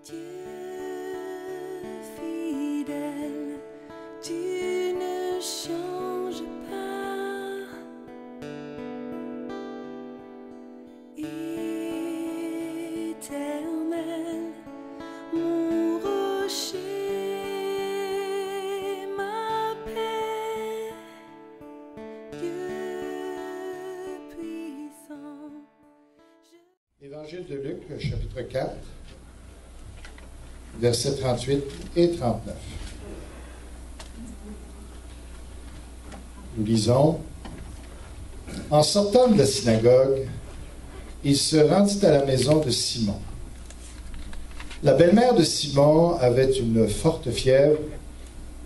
Dieu fidèle, tu ne changes pas. Éternel, mon rocher, ma paix, Dieu puissant. Évangile de Luc, chapitre 4, versets 38 et 39. Nous lisons: En sortant de la synagogue, il se rendit à la maison de Simon. La belle-mère de Simon avait une forte fièvre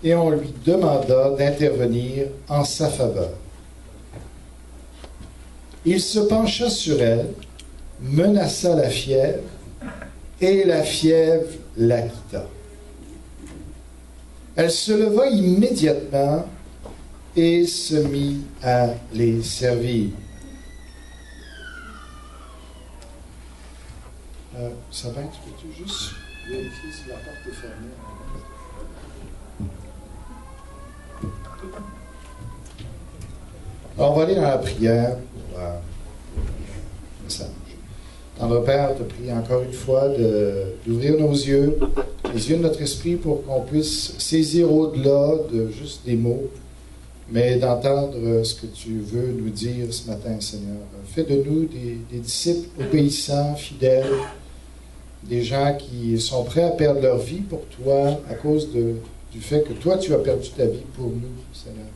et on lui demanda d'intervenir en sa faveur. Il se pencha sur elle, menaça la fièvre, et la fièvre la quitta. Elle se leva immédiatement et se mit à les servir. Sabin, tu peux-tu juste vérifier si la porte est fermée? Alors, on va aller dans la prière pour le message. Tendre Père, te prie encore une fois d'ouvrir nos yeux, les yeux de notre esprit, pour qu'on puisse saisir au-delà de juste des mots, mais d'entendre ce que tu veux nous dire ce matin, Seigneur. Fais de nous des disciples obéissants, fidèles, des gens qui sont prêts à perdre leur vie pour toi à cause du fait que toi, tu as perdu ta vie pour nous, Seigneur.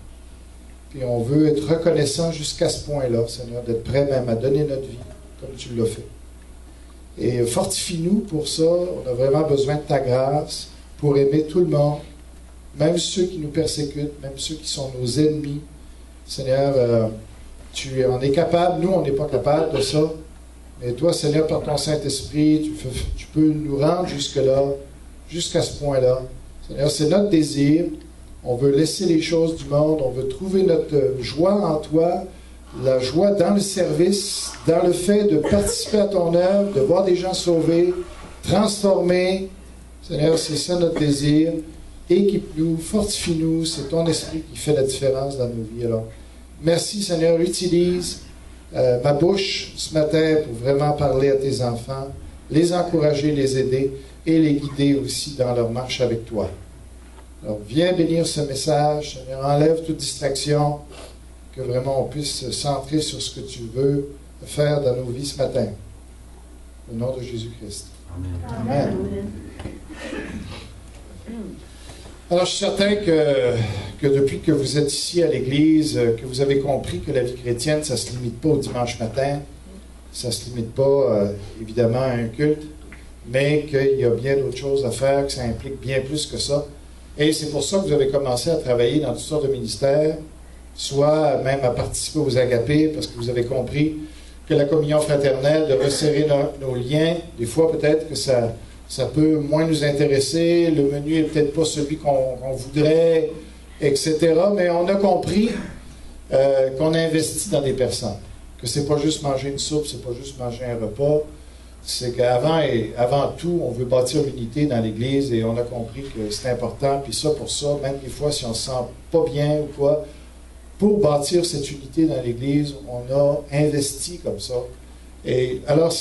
Puis on veut être reconnaissant jusqu'à ce point-là, Seigneur, d'être prêt même à donner notre vie comme tu l'as fait. Et fortifie-nous pour ça. On a vraiment besoin de ta grâce pour aimer tout le monde, même ceux qui nous persécutent, même ceux qui sont nos ennemis. Seigneur, tu en es capable. Nous, on n'est pas capable de ça. Mais toi, Seigneur, par ton Saint-Esprit, tu peux nous rendre jusque-là, jusqu'à ce point-là. Seigneur, c'est notre désir. On veut laisser les choses du monde. On veut trouver notre joie en toi, la joie dans le service, dans le fait de participer à ton œuvre, de voir des gens sauvés, transformés. Seigneur, c'est ça notre désir. Équipe-nous, fortifie-nous. C'est ton esprit qui fait la différence dans nos vies. Alors, merci, Seigneur. Utilise ma bouche ce matin pour vraiment parler à tes enfants, les encourager, les aider et les guider aussi dans leur marche avec toi. Alors, viens bénir ce message. Seigneur, enlève toute distraction, que vraiment on puisse se centrer sur ce que tu veux faire dans nos vies ce matin. Au nom de Jésus-Christ. Amen. Amen. Alors, je suis certain que depuis que vous êtes ici à l'Église, que vous avez compris que la vie chrétienne, ça ne se limite pas au dimanche matin, ça ne se limite pas, évidemment, à un culte, mais qu'il y a bien d'autres choses à faire, que ça implique bien plus que ça. Et c'est pour ça que vous avez commencé à travailler dans toutes sortes de ministères, soit même à participer aux agapés, parce que vous avez compris que la communion fraternelle, de resserrer nos liens, des fois peut-être que ça peut moins nous intéresser, le menu n'est peut-être pas celui qu'on voudrait, etc. Mais on a compris qu'on investit dans des personnes, que c'est pas juste manger une soupe, c'est pas juste manger un repas, c'est qu'avant tout, on veut bâtir l'unité dans l'Église et on a compris que c'est important, puis ça pour ça, même des fois si on se sent pas bien ou quoi, pour bâtir cette unité dans l'Église, on a investi comme ça. Et alors,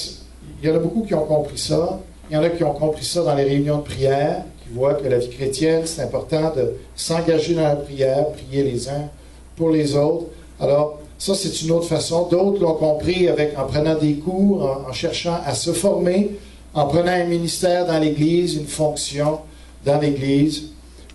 il y en a beaucoup qui ont compris ça. Il y en a qui ont compris ça dans les réunions de prière, qui voient que la vie chrétienne, c'est important de s'engager dans la prière, prier les uns pour les autres. Alors, ça, c'est une autre façon. D'autres l'ont compris en prenant des cours, en cherchant à se former, en prenant un ministère dans l'Église, une fonction dans l'Église,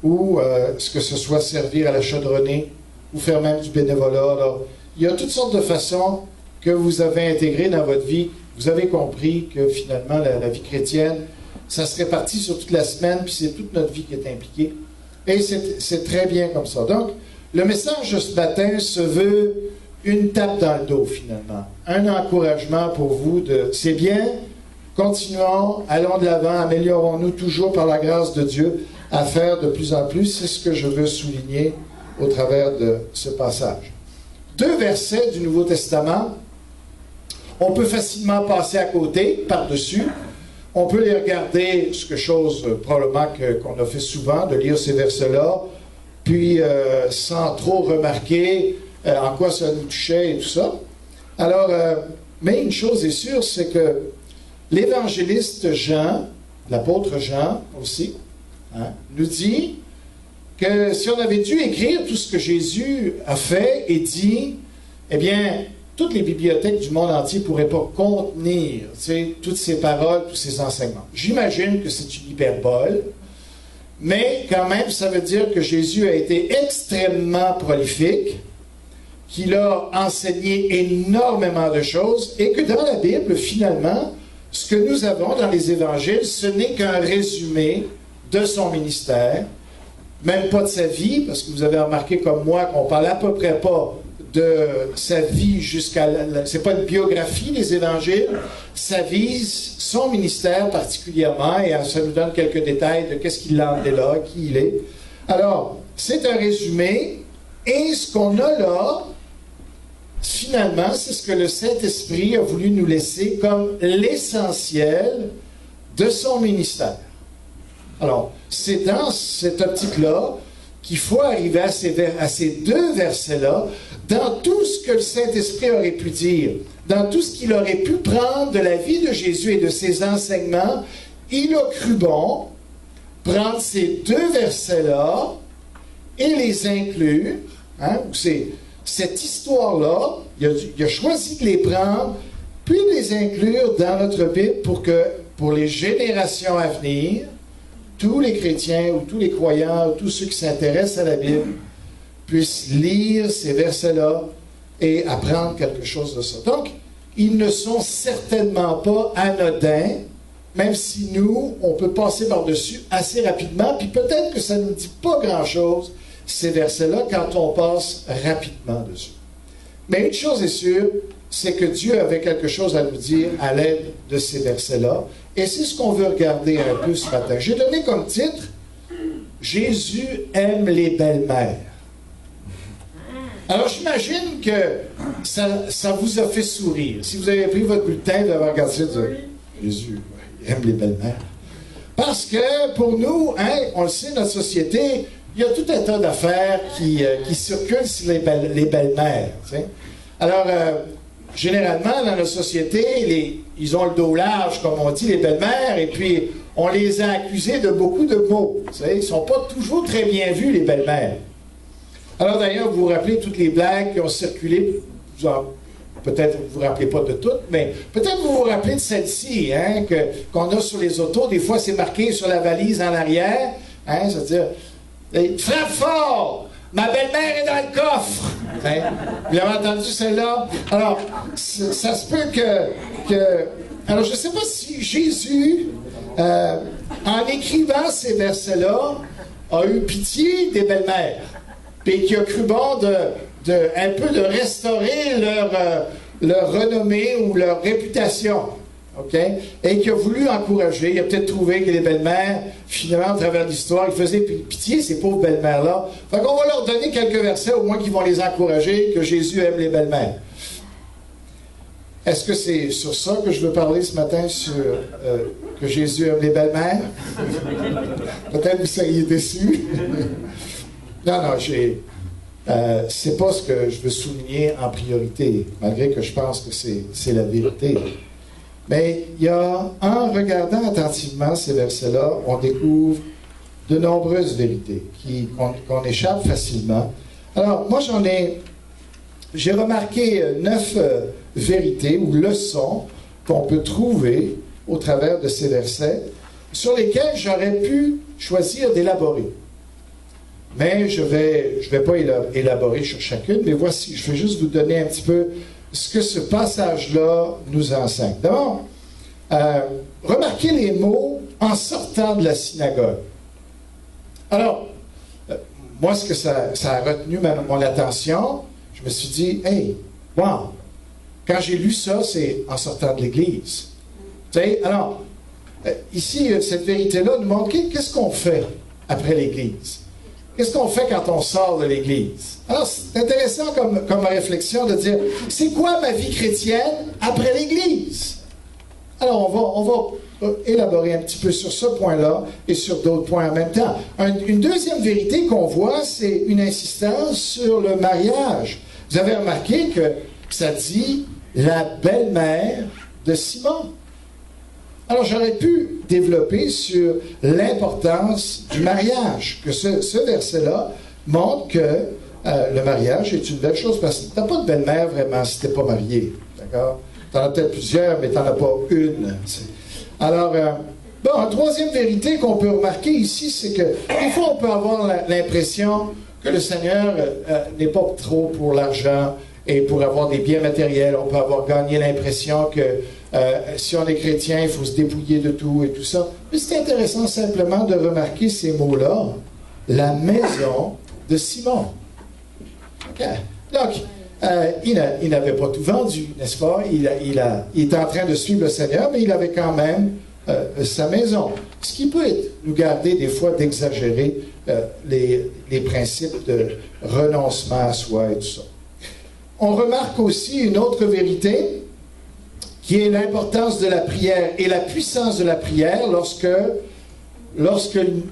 ou que ce soit servir à la chaudronnée, ou faire même du bénévolat. Alors, il y a toutes sortes de façons que vous avez intégrées dans votre vie. Vous avez compris que finalement, la vie chrétienne, ça se répartit sur toute la semaine, puis c'est toute notre vie qui est impliquée. Et c'est très bien comme ça. Donc, le message de ce matin se veut une tape dans le dos, finalement. Un encouragement pour vous de « c'est bien, continuons, allons de l'avant, améliorons-nous toujours par la grâce de Dieu à faire de plus en plus ». C'est ce que je veux souligner au travers de ce passage. 2 versets du Nouveau Testament. On peut facilement passer à côté, par-dessus. on peut les regarder, probablement qu'on a fait souvent, de lire ces versets-là, puis sans trop remarquer en quoi ça nous touchait et tout ça. Alors, mais une chose est sûre, c'est que l'évangéliste Jean, l'apôtre Jean aussi, nous dit que si on avait dû écrire tout ce que Jésus a fait et dit, eh bien, toutes les bibliothèques du monde entier ne pourraient pas contenir toutes ces paroles, tous ces enseignements. J'imagine que c'est une hyperbole, mais quand même, ça veut dire que Jésus a été extrêmement prolifique, qu'il a enseigné énormément de choses, et que dans la Bible, finalement, ce que nous avons dans les évangiles, ce n'est qu'un résumé de son ministère, même pas de sa vie, parce que vous avez remarqué comme moi qu'on parle à peu près pas de sa vie jusqu'à... C'est pas une biographie, les évangiles, ça vise son ministère particulièrement, et ça nous donne quelques détails de qu'est-ce qu'il a emmené là, qui il est. Alors, c'est un résumé, et ce qu'on a là, finalement, c'est ce que le Saint-Esprit a voulu nous laisser comme l'essentiel de son ministère. Alors, c'est dans cette optique-là qu'il faut arriver à ces deux versets-là, dans tout ce que le Saint-Esprit aurait pu dire, dans tout ce qu'il aurait pu prendre de la vie de Jésus et de ses enseignements, il a cru bon prendre ces deux versets-là et les inclure. Cette histoire-là, il a choisi de les prendre, puis de les inclure dans notre Bible pour les générations à venir, tous les chrétiens ou tous les croyants, ou tous ceux qui s'intéressent à la Bible, puissent lire ces versets-là et apprendre quelque chose de ça. Donc, ils ne sont certainement pas anodins, même si nous, on peut passer par-dessus assez rapidement, puis peut-être que ça ne nous dit pas grand-chose, ces versets-là, quand on passe rapidement dessus. Mais une chose est sûre, c'est que Dieu avait quelque chose à nous dire à l'aide de ces versets-là, et c'est ce qu'on veut regarder un peu ce matin. J'ai donné comme titre « Jésus aime les belles-mères ». Alors, j'imagine que ça vous a fait sourire. Si vous avez pris votre bulletin, vous avez regardé ça et dit « Jésus aime les belles-mères ». Parce que, pour nous, on le sait, notre société, il y a tout un tas d'affaires qui circulent sur les belles-mères. Alors, généralement, dans notre société, ils ont le dos large, comme on dit, les belles-mères, et puis on les a accusés de beaucoup de maux. Ils ne sont pas toujours très bien vus, les belles-mères. Alors d'ailleurs, vous vous rappelez toutes les blagues qui ont circulé, peut-être vous ne vous rappelez pas de toutes, mais peut-être vous vous rappelez de celle-ci, qu'on a sur les autos. Des fois, c'est marqué sur la valise en arrière, c'est-à-dire « Frappe fort! Ma belle-mère est dans le coffre! » Vous avez entendu celle-là? Alors, ça se peut que... Alors, je ne sais pas si Jésus, en écrivant ces versets-là, a eu pitié des belles-mères, et qui a cru bon un peu de restaurer leur renommée ou leur réputation. Okay? Et qui a voulu encourager, il a peut-être trouvé que les belles-mères, finalement, à travers l'histoire, ils faisaient pitié, ces pauvres belles-mères-là. Fait qu'on va leur donner quelques versets, au moins qui vont les encourager, que Jésus aime les belles-mères. Est-ce que c'est sur ça que je veux parler ce matin, sur que Jésus aime les belles-mères? Peut-être vous seriez déçus. Non, c'est pas ce que je veux souligner en priorité, malgré que je pense que c'est la vérité. Mais en regardant attentivement ces versets-là, on découvre de nombreuses vérités qu'on échappe facilement. Alors, moi, j'ai remarqué 9 vérités ou leçons qu'on peut trouver au travers de ces versets, sur lesquels j'aurais pu choisir d'élaborer. Mais je vais pas élaborer sur chacune, mais voici, je vais juste vous donner un petit peu ce que ce passage-là nous enseigne. D'abord, remarquez les mots « en sortant de la synagogue ». Alors, moi, ce que ça a retenu mon attention, je me suis dit « Hey, wow! » Quand j'ai lu ça, c'est « en sortant de l'Église ». Alors, ici, cette vérité-là nous montre qu'est-ce qu'on fait après l'Église. Qu'est-ce qu'on fait quand on sort de l'Église? Alors, c'est intéressant comme réflexion de dire, c'est quoi ma vie chrétienne après l'Église? Alors, on va élaborer un petit peu sur ce point-là et sur d'autres points en même temps. Une deuxième vérité qu'on voit, c'est une insistance sur le mariage. Vous avez remarqué que ça dit la belle-mère de Simon. Alors, j'aurais pu développer sur l'importance du mariage, que ce verset-là montre que le mariage est une belle chose, parce que tu n'as pas de belle-mère vraiment si tu n'es pas marié. D'accord? Tu en as peut-être plusieurs, mais tu n'en as pas une. Alors, une troisième vérité qu'on peut remarquer ici, c'est que des fois, on peut avoir l'impression que le Seigneur n'est pas trop pour l'argent et pour avoir des biens matériels. On peut avoir gagné l'impression que si on est chrétien, il faut se dépouiller de tout et tout ça. Mais c'est intéressant simplement de remarquer ces mots-là. La maison de Simon. Okay. Donc, il n'avait pas tout vendu, n'est-ce pas? Il était en train de suivre le Seigneur, mais il avait quand même sa maison. Ce qui peut nous garder des fois d'exagérer les principes de renoncement à soi et tout ça. On remarque aussi une autre vérité, qui est l'importance de la prière et la puissance de la prière lorsque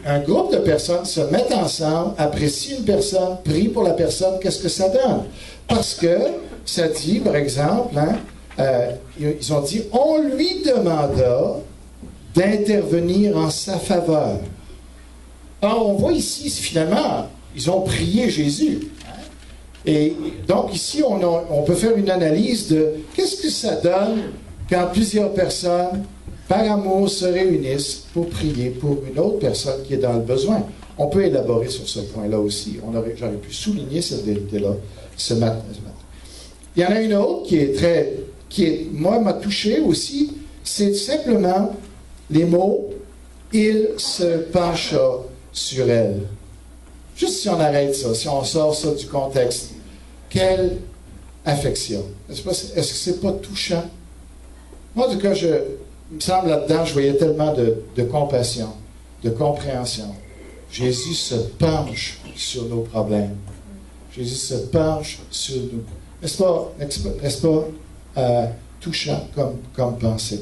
un groupe de personnes se mettent ensemble, apprécient une personne, prient pour la personne, qu'est-ce que ça donne? Parce que ça dit, par exemple, ils ont dit, on lui demanda d'intervenir en sa faveur. Alors, on voit ici, finalement, ils ont prié Jésus. Et donc, ici, on peut faire une analyse de qu'est-ce que ça donne quand plusieurs personnes, par amour, se réunissent pour prier pour une autre personne qui est dans le besoin. On peut élaborer sur ce point-là aussi. J'aurais pu souligner cette vérité-là ce matin. Il y en a une autre moi, m'a touché aussi, c'est simplement les mots « il se pencha sur elle ». Juste si on arrête ça, si on sort ça du contexte, quelle affection. Est-ce que c'est pas touchant? Moi, en tout cas, il me semble là-dedans, je voyais tellement de compassion, de compréhension. Jésus se penche sur nos problèmes. Jésus se penche sur nous. N'est-ce pas touchant comme pensée?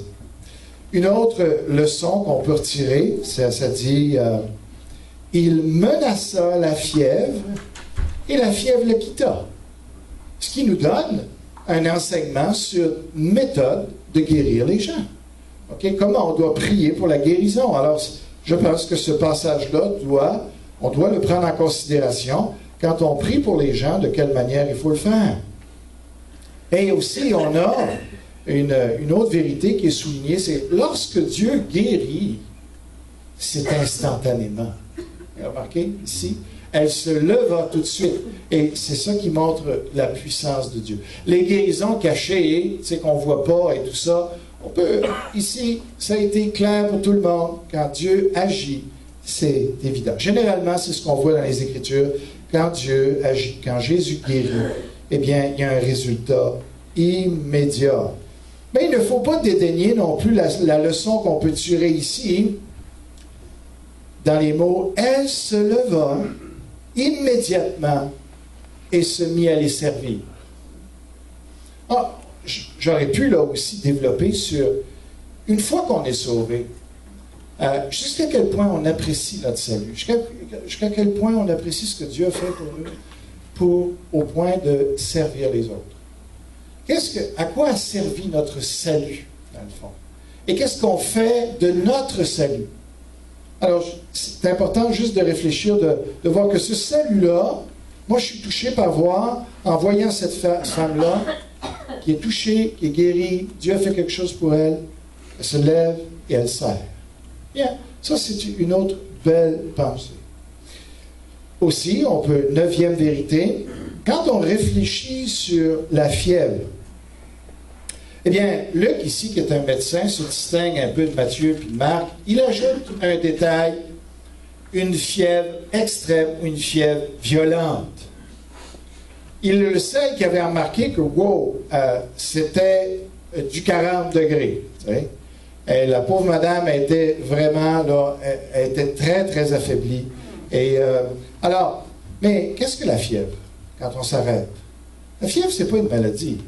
Une autre leçon qu'on peut retirer, ça dit il menaça la fièvre et la fièvre le quitta. Ce qui nous donne un enseignement sur une méthode de guérir les gens. Okay? Comment on doit prier pour la guérison? Alors, je pense que ce passage-là, on doit le prendre en considération quand on prie pour les gens, de quelle manière il faut le faire. Et aussi, on a une autre vérité qui est soulignée, c'est lorsque Dieu guérit, c'est instantanément. Vous avez remarqué ici? Elle se leva tout de suite. Et c'est ça qui montre la puissance de Dieu. Les guérisons cachées, qu'on ne voit pas et tout ça, ici, ça a été clair pour tout le monde. Quand Dieu agit, c'est évident. Généralement, c'est ce qu'on voit dans les Écritures. Quand Dieu agit, quand Jésus guérit, eh bien, il y a un résultat immédiat. Mais il ne faut pas dédaigner non plus la leçon qu'on peut tirer ici dans les mots « Elle se leva immédiatement et se mit à les servir ». J'aurais pu là aussi développer sur, une fois qu'on est sauvé, jusqu'à quel point on apprécie notre salut, jusqu'à quel point on apprécie ce que Dieu a fait pour nous, au point de servir les autres. À quoi a servi notre salut, dans le fond? Et qu'est-ce qu'on fait de notre salut? Alors, c'est important juste de réfléchir, de voir que ce salut-là, moi je suis touché par voir, en voyant cette femme-là, qui est touchée, qui est guérie, Dieu a fait quelque chose pour elle, elle se lève et elle sert. Bien, ça c'est une autre belle pensée. Aussi, neuvième vérité, quand on réfléchit sur la fièvre, eh bien, Luc, ici, qui est un médecin, se distingue un peu de Matthieu puis de Marc. Il ajoute un détail, une fièvre extrême, une fièvre violente. Il est le seul qui avait remarqué que, c'était du 40 degrés. Tu sais. Et la pauvre madame était vraiment, là, elle était très, très affaiblie. Et qu'est-ce que la fièvre, quand on s'arrête? La fièvre, c'est pas une maladie.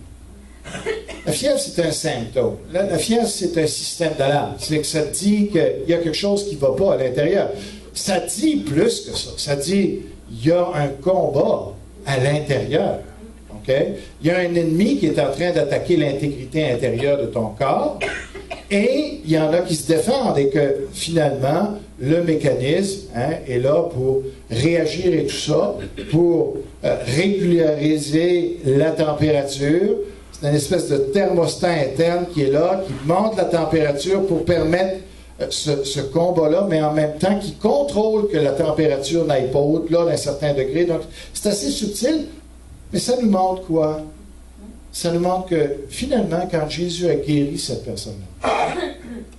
La fièvre, c'est un symptôme. La fièvre, c'est un système d'alarme. C'est que ça te dit qu'il y a quelque chose qui ne va pas à l'intérieur. Ça dit plus que ça. Ça dit il y a un combat à l'intérieur. Okay? Il y a un ennemi qui est en train d'attaquer l'intégrité intérieure de ton corps. Et il y en a qui se défendent et que finalement, le mécanisme est là pour réagir et tout ça, pour régulariser la température. C'est une espèce de thermostat interne qui est là, qui monte la température pour permettre ce combat-là, mais en même temps qui contrôle que la température n'aille pas au-delà d'un certain degré. Donc, c'est assez subtil, mais ça nous montre quoi? Ça nous montre que finalement, quand Jésus a guéri cette personne-là,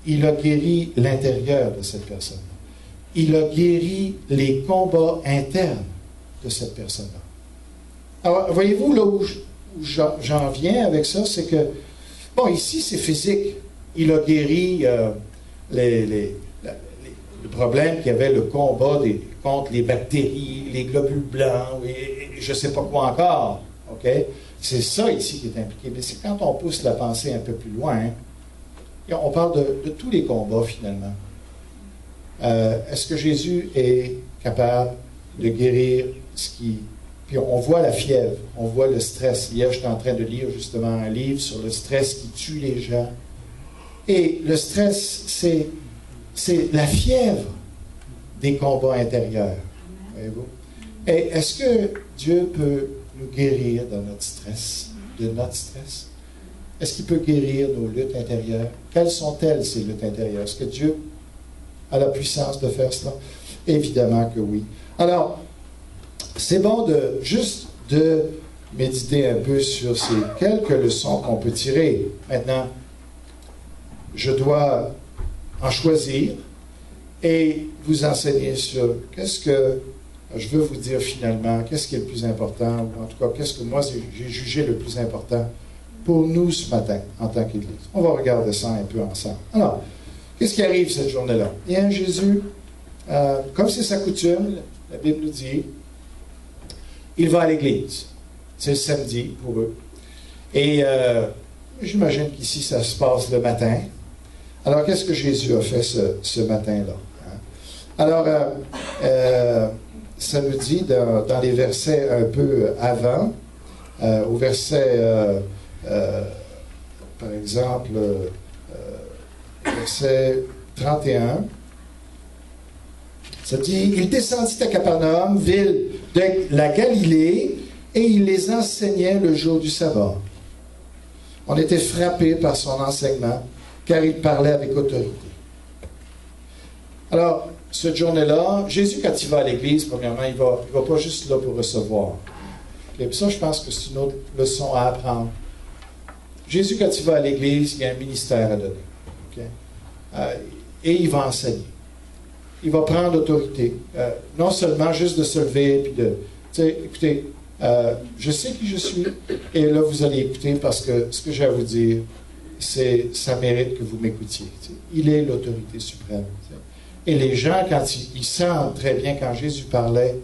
il a guéri l'intérieur de cette personne-là. Il a guéri les combats internes de cette personne-là. Alors, voyez-vous, là où j'en viens avec ça, c'est que, bon, ici, c'est physique. Il a guéri le problème qu'il y avait, le combat contre les bactéries, les globules blancs, et je ne sais pas quoi encore. OK? C'est ça ici qui est impliqué. Mais c'est quand on pousse la pensée un peu plus loin, on parle de tous les combats, finalement. Est-ce que Jésus est capable de guérir ce qui... Puis on voit la fièvre, on voit le stress. Hier, j'étais en train de lire justement un livre sur le stress qui tue les gens. Et le stress, c'est la fièvre des combats intérieurs. Voyez-vous? Et est-ce que Dieu peut nous guérir de notre stress? Est-ce qu'il peut guérir nos luttes intérieures? Quelles sont-elles, ces luttes intérieures? Est-ce que Dieu a la puissance de faire cela? Évidemment que oui. Alors, c'est bon juste de méditer un peu sur ces quelques leçons qu'on peut tirer. Maintenant, je dois en choisir et vous enseigner sur qu'est-ce que je veux vous dire finalement, qu'est-ce qui est le plus important, ou en tout cas, qu'est-ce que moi j'ai jugé le plus important pour nous ce matin, en tant qu'Église. On va regarder ça un peu ensemble. Alors, qu'est-ce qui arrive cette journée-là? Bien, Jésus, comme c'est sa coutume, la Bible nous dit, il va à l'église. C'est le samedi pour eux. Et j'imagine qu'ici, ça se passe le matin. Alors, qu'est-ce que Jésus a fait ce matin-là? Alors, ça nous dit dans les versets un peu avant, au verset, par exemple, verset 31, ça dit, il descendit à Capernaum, ville de la Galilée, et il les enseignait le jour du sabbat. On était frappés par son enseignement, car il parlait avec autorité. Alors, cette journée-là, Jésus, quand il va à l'église, premièrement, il va pas juste là pour recevoir. Et puis ça, je pense que c'est une autre leçon à apprendre. Jésus, quand il va à l'église, il y a un ministère à donner. Okay? Et il va enseigner. Il va prendre l'autorité. Non seulement juste de se lever, puis de... Tu sais, écoutez, je sais qui je suis, et là, vous allez écouter parce que ce que j'ai à vous dire, ça mérite que vous m'écoutiez. Tu sais. Il est l'autorité suprême. Tu sais. Et les gens, quand ils sentent très bien quand Jésus parlait,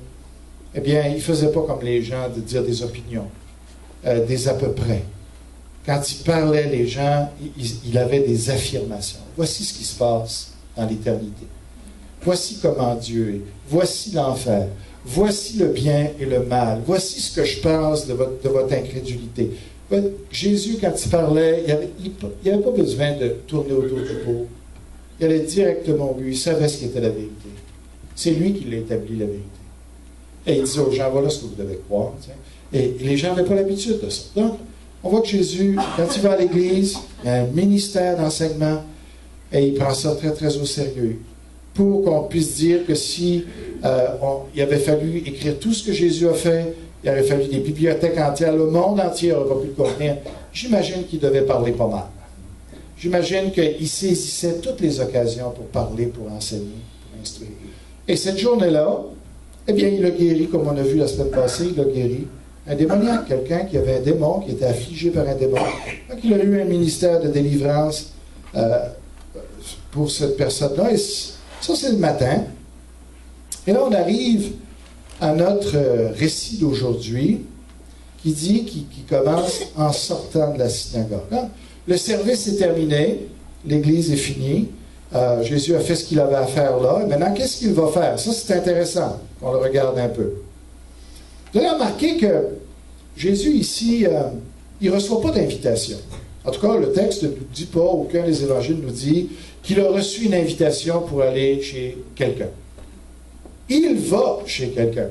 eh bien, il ne faisait pas comme les gens de dire des opinions, des à peu près. Quand il parlait, les gens, il avait des affirmations. Voici ce qui se passe dans l'éternité. Voici comment Dieu est. Voici l'enfer. Voici le bien et le mal. Voici ce que je pense de votre incrédulité. Jésus, quand il parlait, il n'y avait pas besoin de tourner autour du pot. Il allait directement au but. Il savait ce qui était la vérité. C'est lui qui l'a établi, la vérité. Et il disait aux gens, voilà ce que vous devez croire. Et les gens n'avaient pas l'habitude de ça. Donc, on voit que Jésus, quand il va à l'Église, il y a un ministère d'enseignement et il prend ça très, très au sérieux. Pour qu'on puisse dire que si il avait fallu écrire tout ce que Jésus a fait, il aurait fallu des bibliothèques entières, le monde entier n'aurait pas pu le contenir, j'imagine qu'il devait parler pas mal. J'imagine qu'il saisissait toutes les occasions pour parler, pour enseigner, pour instruire. Et cette journée-là, eh bien, il a guéri, comme on a vu la semaine passée, il a guéri un démoniaque, quelqu'un qui avait un démon, qui était affligé par un démon. Donc, il a eu un ministère de délivrance pour cette personne-là. Et ça, c'est le matin. Et là, on arrive à notre récit d'aujourd'hui, qui commence en sortant de la synagogue. Hein? Le service est terminé, l'église est finie, Jésus a fait ce qu'il avait à faire là, et maintenant, qu'est-ce qu'il va faire? Ça, c'est intéressant, qu'on le regarde un peu. Vous allez remarquer que Jésus, ici, il ne reçoit pas d'invitation. En tout cas, le texte ne nous dit pas, aucun des évangiles nous dit qu'il a reçu une invitation pour aller chez quelqu'un. Il va chez quelqu'un.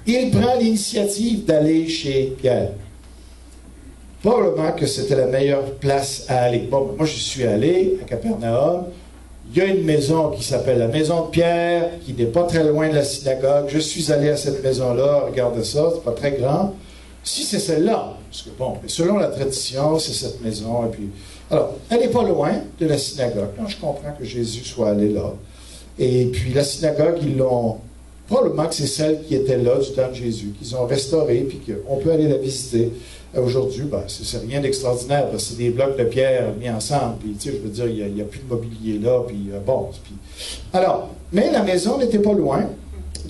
Il prend l'initiative d'aller chez Pierre. Probablement que c'était la meilleure place à aller. Bon, moi, je suis allé à Capernaum. Il y a une maison qui s'appelle la maison de Pierre, qui n'est pas très loin de la synagogue. Je suis allé à cette maison-là. Regardez ça, c'est pas très grand. Si c'est celle-là, parce que bon, selon la tradition, c'est cette maison. Et puis, alors, elle n'est pas loin de la synagogue. Donc, je comprends que Jésus soit allé là. Et puis, la synagogue, ils l'ont... Probablement que c'est celle qui était là du temps de Jésus, qu'ils ont restaurée, puis qu'on peut aller la visiter. Aujourd'hui, ben, c'est rien d'extraordinaire, parce que c'est des blocs de pierre mis ensemble, puis tu sais, je veux dire, il n'y a plus de mobilier là, puis bon. Puis... Alors, mais la maison n'était pas loin,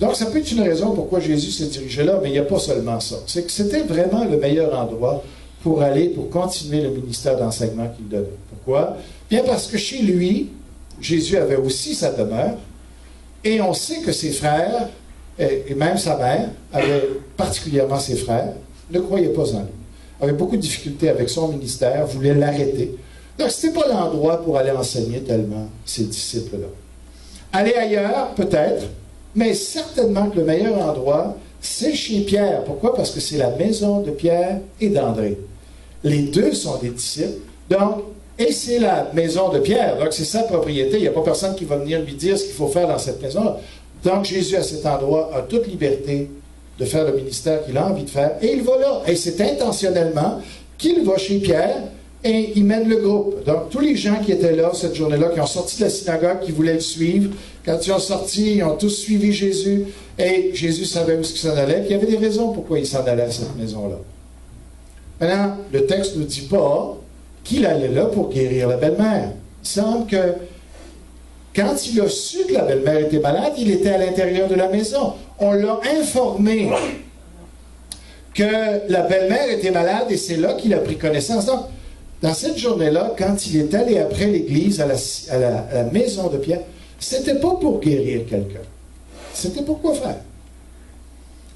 donc ça peut être une raison pourquoi Jésus s'est dirigé là, mais il n'y a pas seulement ça. C'est que c'était vraiment le meilleur endroit pour aller, pour continuer le ministère d'enseignement qu'il donnait. Pourquoi? Bien parce que chez lui, Jésus avait aussi sa demeure, et on sait que ses frères, et même sa mère, particulièrement ses frères, ne croyaient pas en lui. Avait beaucoup de difficultés avec son ministère, voulaient l'arrêter. Donc, ce n'était pas l'endroit pour aller enseigner tellement ces disciples-là. Aller ailleurs, peut-être, mais certainement que le meilleur endroit, c'est chez Pierre. Pourquoi? Parce que c'est la maison de Pierre et d'André. Les deux sont des disciples. Donc, et c'est la maison de Pierre. Donc, c'est sa propriété. Il n'y a pas personne qui va venir lui dire ce qu'il faut faire dans cette maison-là. Donc, Jésus, à cet endroit, a toute liberté de faire le ministère qu'il a envie de faire. Et il va là. Et c'est intentionnellement qu'il va chez Pierre et il mène le groupe. Donc, tous les gens qui étaient là cette journée-là, qui ont sorti de la synagogue, qui voulaient le suivre, quand ils ont sorti, ils ont tous suivi Jésus. Et Jésus savait où il s'en allait. Puis il y avait des raisons pourquoi il s'en allait à cette maison-là. Maintenant, le texte ne nous dit pas qu'il allait là pour guérir la belle-mère. Il semble que quand il a su que la belle-mère était malade, il était à l'intérieur de la maison. On l'a informé que la belle-mère était malade et c'est là qu'il a pris connaissance. Donc, dans cette journée-là, quand il est allé après l'église à la maison de Pierre, c'était pas pour guérir quelqu'un. C'était pour quoi faire?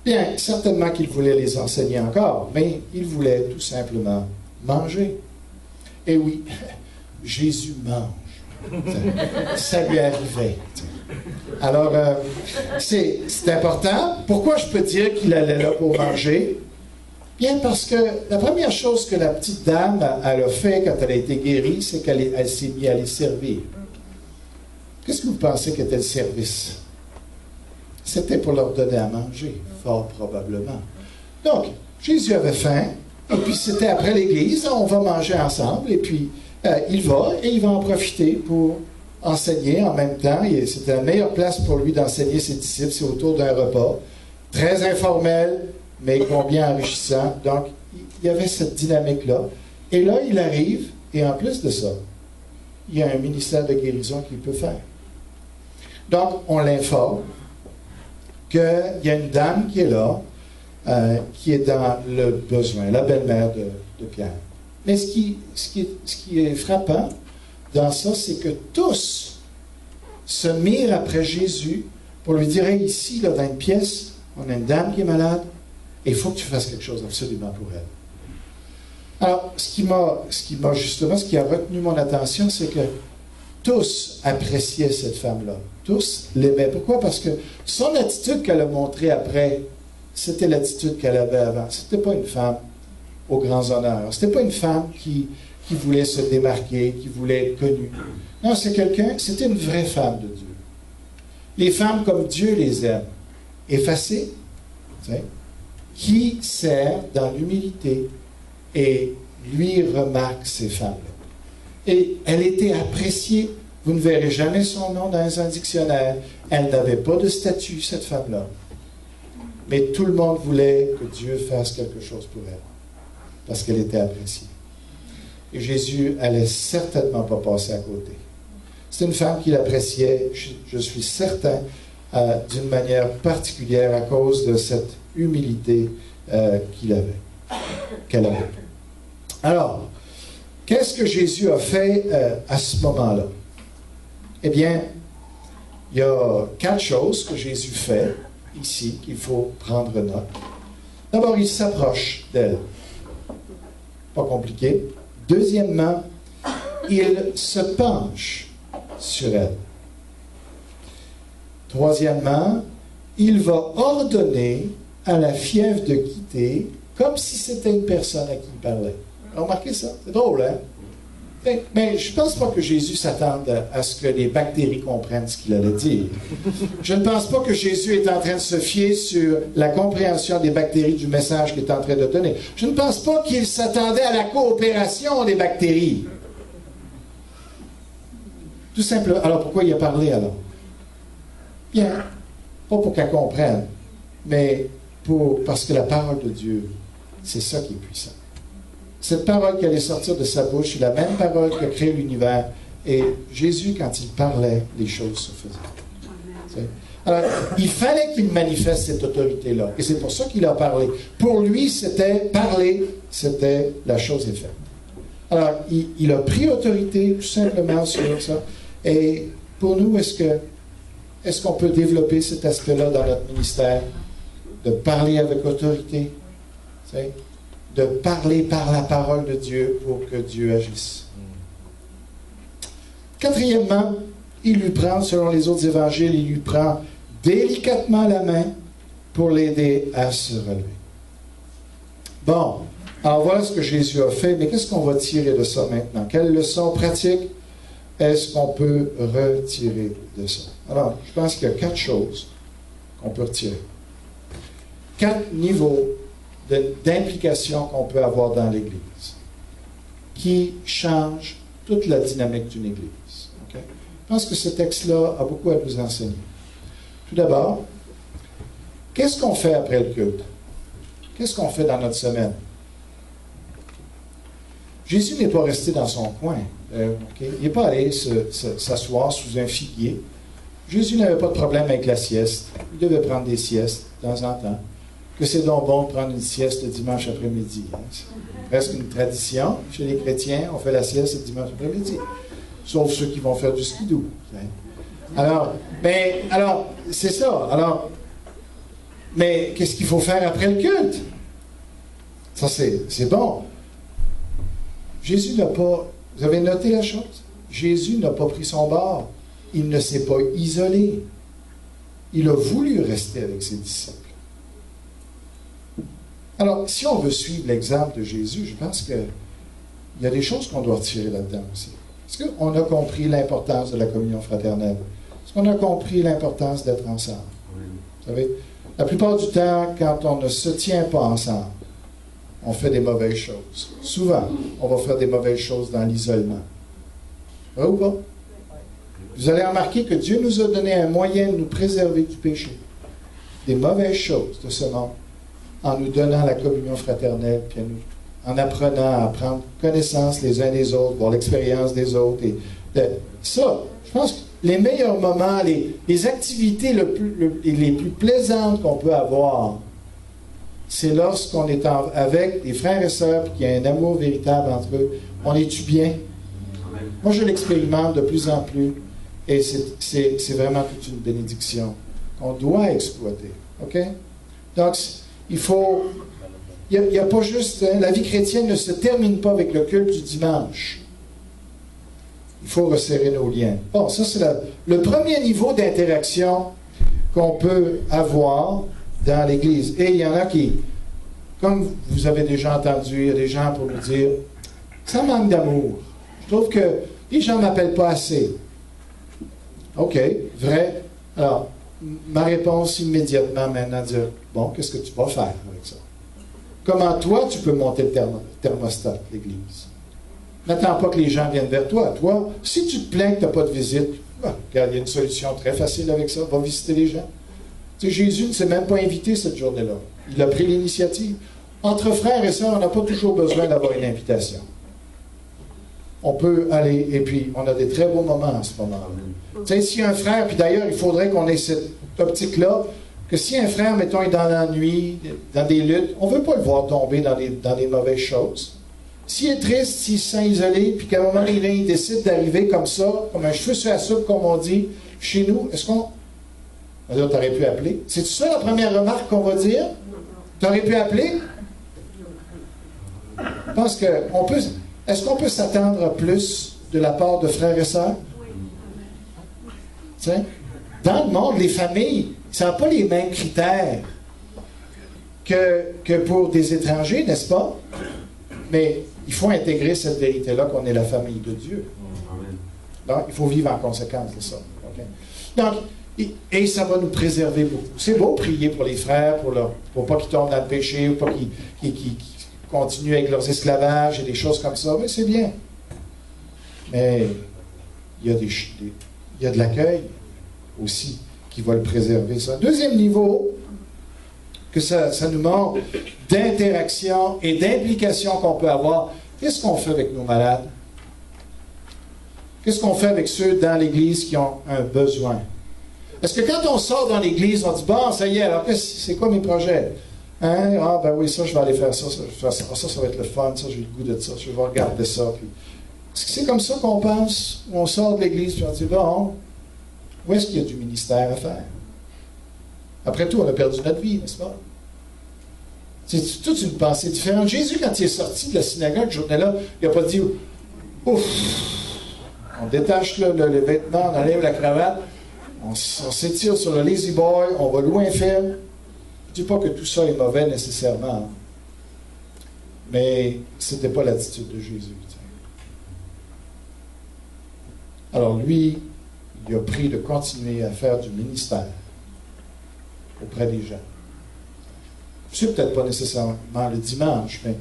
Bien, certainement qu'il voulait les enseigner encore, mais il voulait tout simplement manger. Et oui, Jésus mange. Ça lui arrivait. Alors, c'est important. Pourquoi je peux dire qu'il allait là pour manger? Bien, parce que la première chose que la petite dame elle a fait quand elle a été guérie, c'est qu'elle s'est mise à les servir. Qu'est-ce que vous pensez qu'était le service? C'était pour leur donner à manger, fort probablement. Donc, Jésus avait faim. Et puis, c'était après l'église, on va manger ensemble, et puis il va, et il va en profiter pour enseigner en même temps. Et c'était la meilleure place pour lui d'enseigner ses disciples, c'est autour d'un repas, très informel, mais combien enrichissant. Donc, il y avait cette dynamique-là. Et là, il arrive, et en plus de ça, il y a un ministère de guérison qu'il peut faire. Donc, on l'informe qu'il y a une dame qui est là, qui est dans le besoin, la belle-mère de Pierre. Mais ce qui est frappant dans ça, c'est que tous se mirent après Jésus pour lui dire, hey, ici, là, dans une pièce, on a une dame qui est malade, et il faut que tu fasses quelque chose absolument pour elle. Alors, ce qui a retenu mon attention, c'est que tous appréciaient cette femme-là. Tous l'aimaient. Pourquoi? Parce que son attitude qu'elle a montrée après, c'était l'attitude qu'elle avait avant. C'était pas une femme aux grands honneurs. C'était pas une femme qui voulait se démarquer, qui voulait être connue. Non, c'était une vraie femme de Dieu. Les femmes comme Dieu les aime. Effacées, qui sert dans l'humilité et lui remarque ces femmes-là. Et elle était appréciée. Vous ne verrez jamais son nom dans un dictionnaire. Elle n'avait pas de statut, cette femme-là. Mais tout le monde voulait que Dieu fasse quelque chose pour elle, parce qu'elle était appréciée. Et Jésus allait certainement pas passer à côté. C'est une femme qu'il appréciait, je suis certain, d'une manière particulière à cause de cette humilité qu'il avait. qu'elle avait. Alors, qu'est-ce que Jésus a fait à ce moment-là? Eh bien, il y a 4 choses que Jésus fait ici qu'il faut prendre note. D'abord, il s'approche d'elle. Pas compliqué. Deuxièmement, il se penche sur elle. Troisièmement, il va ordonner à la fièvre de quitter comme si c'était une personne à qui il parlait. Remarquez ça? C'est drôle, hein? Mais je ne pense pas que Jésus s'attende à ce que les bactéries comprennent ce qu'il allait dire. Je ne pense pas que Jésus est en train de se fier sur la compréhension des bactéries du message qu'il est en train de donner. Je ne pense pas qu'il s'attendait à la coopération des bactéries. Tout simplement. Alors pourquoi il a parlé alors? Bien, pas pour qu'elle comprenne, mais parce que la parole de Dieu, c'est ça qui est puissant. Cette parole qui allait sortir de sa bouche, c'est la même parole qui a créé l'univers. Et Jésus, quand il parlait, les choses se faisaient. Alors, il fallait qu'il manifeste cette autorité-là. Et c'est pour ça qu'il a parlé. Pour lui, c'était parler, c'était la chose est faite. Alors, il a pris autorité tout simplement sur ça. Et pour nous, est-ce qu'on peut développer cet aspect-là dans notre ministère? De parler avec autorité? De parler par la parole de Dieu pour que Dieu agisse. Quatrièmement, il lui prend, selon les autres évangiles, il lui prend délicatement la main pour l'aider à se relever. Bon, alors voilà ce que Jésus a fait, mais qu'est-ce qu'on va tirer de ça maintenant? Quelle leçon pratique est-ce qu'on peut retirer de ça? Alors, je pense qu'il y a 4 choses qu'on peut retirer. 4 niveaux d'implication qu'on peut avoir dans l'Église qui changent toute la dynamique d'une Église. Okay? Je pense que ce texte-là a beaucoup à nous enseigner. Tout d'abord, qu'est-ce qu'on fait après le culte? Qu'est-ce qu'on fait dans notre semaine? Jésus n'est pas resté dans son coin. Okay? Il n'est pas allé s'asseoir sous un figuier. Jésus n'avait pas de problème avec la sieste. Il devait prendre des siestes de temps en temps. Que c'est donc bon de prendre une sieste le dimanche après-midi. Hein? C'est presque une tradition. Chez les chrétiens, on fait la sieste le dimanche après-midi. Sauf ceux qui vont faire du skidoo. Alors, c'est ça. Alors, mais qu'est-ce qu'il faut faire après le culte? Ça, c'est bon. Jésus n'a pas... Vous avez noté la chose? Jésus n'a pas pris son bord. Il ne s'est pas isolé. Il a voulu rester avec ses disciples. Alors, si on veut suivre l'exemple de Jésus, je pense qu'il y a des choses qu'on doit retirer là-dedans aussi. Est-ce qu'on a compris l'importance de la communion fraternelle? Est-ce qu'on a compris l'importance d'être ensemble? Vous savez, la plupart du temps, quand on ne se tient pas ensemble, on fait des mauvaises choses. Souvent, on va faire des mauvaises choses dans l'isolement. Vrai ou pas? Vous allez remarquer que Dieu nous a donné un moyen de nous préserver du péché. Des mauvaises choses de ce monde. En nous donnant la communion fraternelle, puis en apprenant à prendre connaissance les uns des autres, voir l'expérience des autres. Ça, je pense que les meilleurs moments, les activités les plus plaisantes qu'on peut avoir, c'est lorsqu'on est avec des frères et sœurs, puis qu'il y a un amour véritable entre eux. On est-tu bien? Moi, je l'expérimente de plus en plus, et c'est vraiment toute une bénédiction qu'on doit exploiter. OK? Donc, il n'y a pas juste... la vie chrétienne ne se termine pas avec le culte du dimanche. Il faut resserrer nos liens. Bon, ça c'est le premier niveau d'interaction qu'on peut avoir dans l'Église. Et il y en a qui, comme vous avez déjà entendu, il y a des gens pour nous dire, ça manque d'amour. Je trouve que les gens ne m'appellent pas assez. OK, vrai. Alors, ma réponse immédiatement maintenant, dire, bon, qu'est-ce que tu vas faire avec ça? Comment toi, tu peux monter le thermostat de l'Église? N'attends pas que les gens viennent vers toi. Toi, si tu te plains que tu n'as pas de visite, regarde, il y a une solution très facile avec ça. Va visiter les gens. Tu sais, Jésus ne s'est même pas invité cette journée-là. Il a pris l'initiative. Entre frères et sœurs, on n'a pas toujours besoin d'avoir une invitation. On peut aller, et puis on a des très beaux moments en ce moment-là. Tu sais, s'il y a un frère, puis d'ailleurs, il faudrait qu'on ait cette optique-là, que si un frère, mettons, est dans l'ennui, dans des luttes, on ne veut pas le voir tomber dans les mauvaises choses. S'il est triste, s'il se sent isolé, puis qu'à un moment donné, il décide d'arriver comme ça, comme un cheveu sur la soupe, comme on dit, chez nous, est-ce qu'on... Tu aurais pu appeler. C'est ça la première remarque qu'on va dire? Tu aurais pu appeler? Je pense que on peut... Est-ce qu'on peut s'attendre à plus de la part de frères et sœurs? T'sais? Dans le monde, les familles, ça n'a pas les mêmes critères que pour des étrangers, n'est-ce pas? Mais il faut intégrer cette vérité-là qu'on est la famille de Dieu. Donc, il faut vivre en conséquence de ça. Okay? Donc, et ça va nous préserver beaucoup. C'est beau prier pour les frères, pour pas qu'ils tombent dans le péché, ou pas qu'ils continuent avec leurs esclavages et des choses comme ça. Mais c'est bien. Mais il y a de l'accueil aussi qui va le préserver. Ça. Deuxième niveau, que ça nous montre d'interaction et d'implication qu'on peut avoir. Qu'est-ce qu'on fait avec nos malades? Qu'est-ce qu'on fait avec ceux dans l'Église qui ont un besoin? Parce que quand on sort dans l'Église, on dit, bon, ça y est, alors c'est quoi mes projets? Hein? Ah, ben oui, ça, je vais aller faire ça, ça, je vais faire ça. Ah, ça va être le fun, ça, j'ai le goût de ça, je vais regarder ça. Puis... Est-ce que c'est comme ça qu'on pense? On sort de l'Église, puis on dit, bon, où est-ce qu'il y a du ministère à faire? Après tout, on a perdu notre vie, n'est-ce pas? C'est toute une pensée différente. Jésus, quand il est sorti de la synagogue, ce journée-là, il n'a pas dit, ouf, on détache le vêtement, on enlève la cravate, on s'étire sur le lazy boy, on va loin faire. Je ne dis pas que tout ça est mauvais nécessairement, mais ce n'était pas l'attitude de Jésus. Alors lui, il a pris de continuer à faire du ministère auprès des gens. Je ne sais peut-être pas nécessairement le dimanche, mais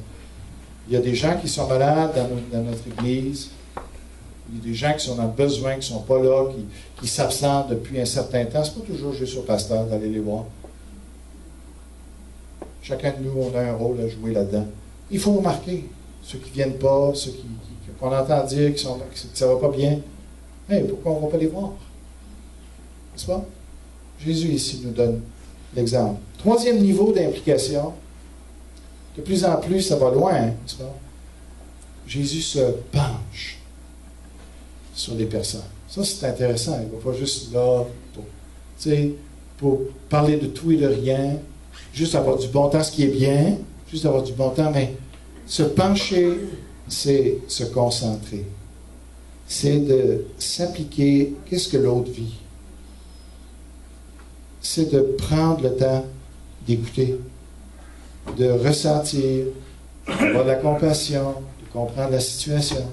il y a des gens qui sont malades dans notre Église. Il y a des gens qui sont dans le besoin, qui ne sont pas là, qui s'absentent depuis un certain temps. Ce n'est pas toujours juste au pasteur d'aller les voir. Chacun de nous, on a un rôle à jouer là-dedans. Il faut remarquer ceux qui ne viennent pas, ceux qu'on entend dire que ça ne va pas bien. Hey, pourquoi on ne va pas les voir? N'est-ce pas? Jésus ici nous donne l'exemple. Troisième niveau d'implication. De plus en plus, ça va loin, n'est-ce pas? Jésus se penche sur les personnes. Ça, c'est intéressant. Il ne va pas juste là pour parler de tout et de rien, juste avoir du bon temps, ce qui est bien, juste avoir du bon temps, mais se pencher, c'est se concentrer. C'est de s'appliquer, qu'est-ce que l'autre vit? C'est de prendre le temps d'écouter, de ressentir, d'avoir de la compassion, de comprendre la situation,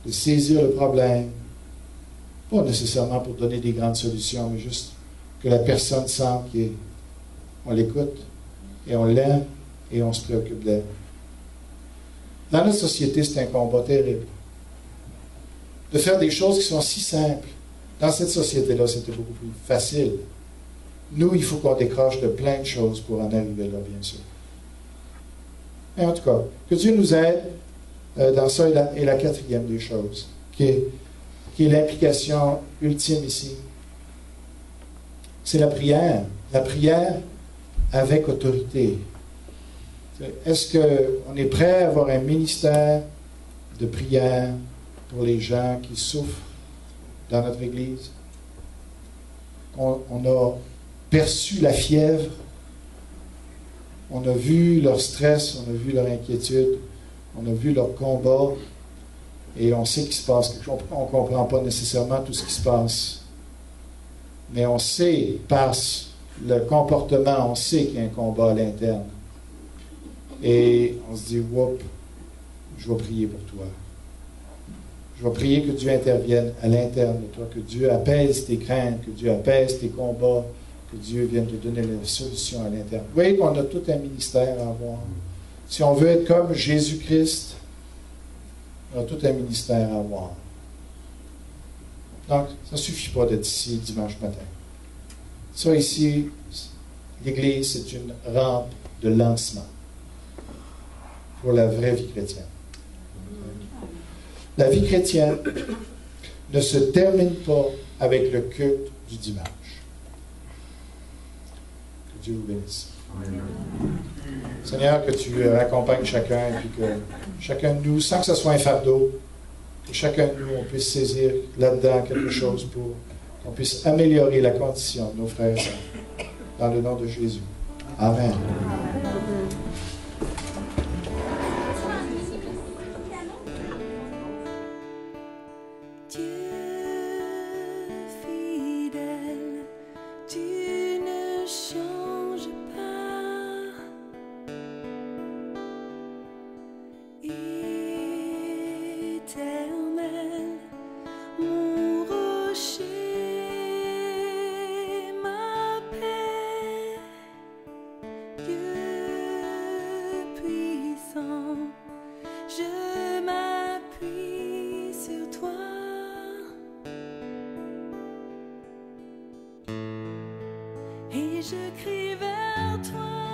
de saisir le problème, pas nécessairement pour donner des grandes solutions, mais juste que la personne sente qu'on l'écoute et on l'aime et on se préoccupe d'elle. Dans notre société, c'est un combat terrible. De faire des choses qui sont si simples. Dans cette société-là, c'était beaucoup plus facile. Nous, il faut qu'on décroche de plein de choses pour en arriver là, bien sûr. Et en tout cas, que Dieu nous aide dans ça. Et la quatrième des choses, qui est l'implication ultime ici, c'est la prière. La prière avec autorité. Est-ce qu'on est prêt à avoir un ministère de prière pour les gens qui souffrent dans notre Église? On a perçu la fièvre, on a vu leur stress, on a vu leur inquiétude, on a vu leur combat, et on sait qu'il se passe quelque chose. On ne comprend pas nécessairement tout ce qui se passe, mais on sait, par le comportement, on sait qu'il y a un combat à l'interne. Et on se dit, whoop, je vais prier pour toi. Je vais prier que Dieu intervienne à l'interne de toi, que Dieu apaise tes craintes, que Dieu apaise tes combats, que Dieu vienne te donner la solution à l'interne. Vous voyez qu'on a tout un ministère à avoir. Si on veut être comme Jésus-Christ, on a tout un ministère à avoir. Donc, ça ne suffit pas d'être ici dimanche matin. Ça ici, l'Église, c'est une rampe de lancement pour la vraie vie chrétienne. La vie chrétienne ne se termine pas avec le culte du dimanche. Dieu vous bénisse. Seigneur, que tu accompagnes chacun et puis que chacun de nous, sans que ce soit un fardeau, que chacun de nous, on puisse saisir là-dedans quelque chose pour qu'on puisse améliorer la condition de nos frères et sœurs. Dans le nom de Jésus. Amen. Je crie vers toi.